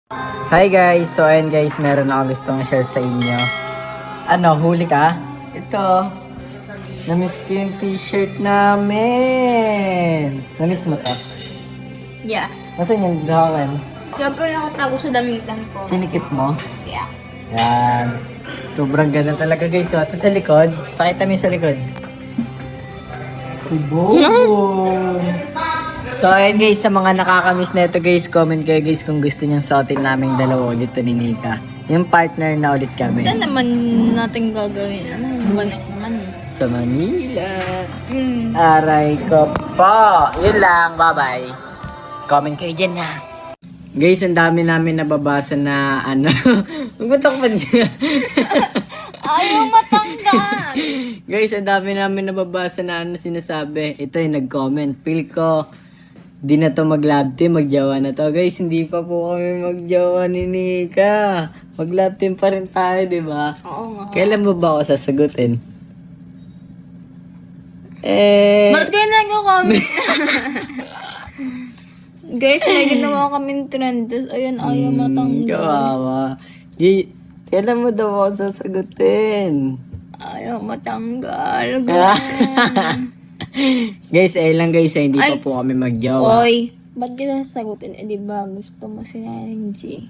Hi guys! So ayun guys, meron ako gustong share sa inyo. Ano, huli ka? Ito. Namiss ko yung t-shirt namin. Namiss mo to? Yeah. Nasaan yung dawan? Siyempre nakatago sa damitan ko. Pinikit mo? Yeah. Yan. Sobrang ganda talaga guys. So, ito sa likod. Pakita mo yung sa likod. Si Bobo! So ayun guys, sa mga nakakamiss na ito guys, comment kayo guys kung gusto niyang suotin naming dalawa ulit to ni Nika. Yung partner na ulit kami. Saan naman natin gagawin? Ano naman naman eh? Sa Manila. Mm. Aray ko po. Yun lang. Bye-bye. Comment kayo dyan na. Guys, ang dami namin nababasa na ano. Magbatok pa dyan. Ayaw matanggal! Guys, ang dami namin nababasa na ano sinasabi. Ito yung nag-comment. Feel ko, di na to mag-love team, mag-jawa na to. Guys, hindi pa po kami mag-jawa ni Nika. Mag-love team pa rin tayo, di ba? Oo nga. Kailan mo ba ako sasagutin? Ba't kayo nag-comment? Guys, may ginawa kaming trend. Tapos ayun, ayaw matanggal. Kawawa. Kailan mo daw ako sasagutin? Ayaw matanggal. Guys, lang guys, hindi pa po kami magjawa. Oy, ba't kita sasagutin? Eh, di ba gusto mo si Angie?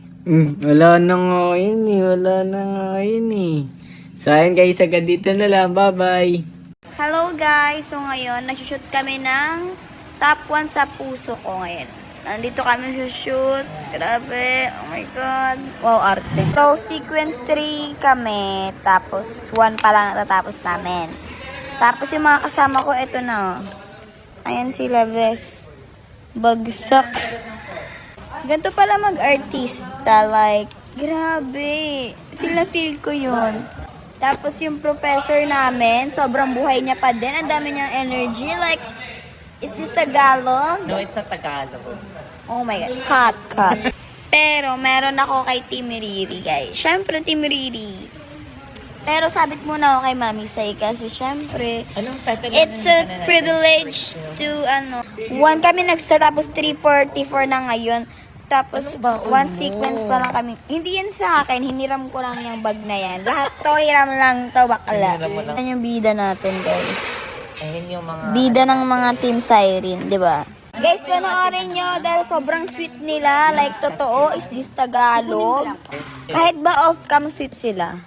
Wala na nga yun eh. Wala na nga yun eh. So, ayun guys, agad dito na lang. Bye-bye. Hello guys! So ngayon, nag-shoot kami ng top 1 sa puso ko ngayon. Nandito kami sa shoot. Grabe. Oh my God. Wow, arte. So, sequence 3 kami. Tapos, 1 pa lang natatapos namin. Tapos, yung mga kasama ko, eto na. Ayan sila, bes. Bagsak. Ganito pala mag-artista. Like, grabe. Feel na feel ko yun. Tapos yung professor namin, sobrang buhay niya pa din. Ang dami niyang energy. Like, is this Tagalog? No, it's a Tagalog. Oh my God. Cut. Pero, meron ako kay Team Riri, guys. Syempre, Team Riri. Pero, sabit muna ako kay Mami Sai kasi syempre, Anong title? it's a privilege to, 1 kami nag-start, tapos 3:44 na ngayon. Tapos, one sequence pa lang kami. Hindi yan sa akin, hiniram ko lang yung bag na yan. Lahat to, hiram lang to, bakla. Yan yung bida natin, guys. Ayun yung mga... Bida ng mga Team Siren, di ba? Guys, panoorin nyo dahil sobrang sweet nila. Like, totoo, is this Tagalog? Kahit ba off-cam sweet sila.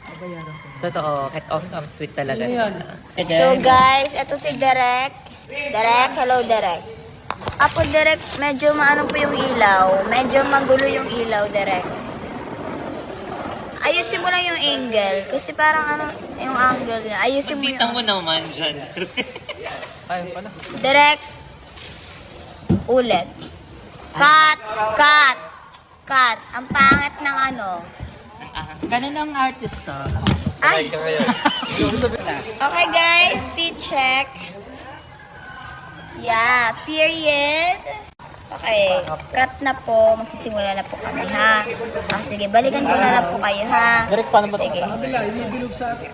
Totoo, kahit off-cam sweet talaga sila. So, guys, ito si Derek. Derek, hello, Derek. Apo, Derek, medyo maano po yung ilaw. Medyo magulo yung ilaw, Derek. Ayusin mo lang yung angle. Kasi parang yung angle niya. Ayusin mo yung... mo naman dyan. Ayun pala. Derek. Ulit. Cut! Cut! Cut! Ang pangit ng Ganun ang artist to. Ay! Okay guys, feet check. Yeah, period. Okay, cut na po. Magsisimula na po kami, ha? Sige, balikan ko na lang po kayo, ha? Direk, paano ba ito? Sige.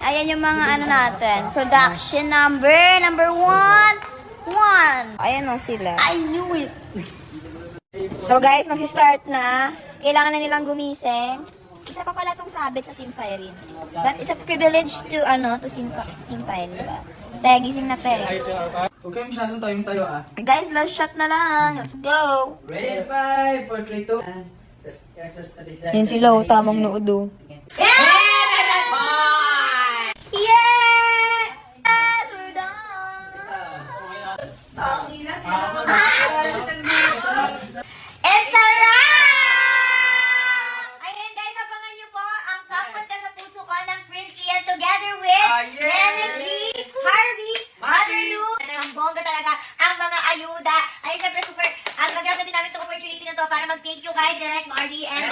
Ayan yung mga natin. Production number 1. Ayan na sila. I knew it! So guys, mag-start na. Kailangan na nilang gumising. Isa pa pala itong sabit sa Team Siren. But it's a privilege to, to Team Siren, diba? Te, gising na, te. Huwag kayo masyadong tayong tayo Guys, last shot na lang. Let's go! Ready, 5, 4, 3, 2. Yan sila, tamang noodo. Yeah! Yes! We're done! It's a wrap! Ayan guys, abangan nyo po ang kapot ka sa puso ko ng Prinky and together with Energy, Harvey, Motherloo, ang bongga talaga, ang mga ayuda. Ay, syempre super, mag-grab na din namin itong opportunity na to para mag-thank you kay Direct Marty and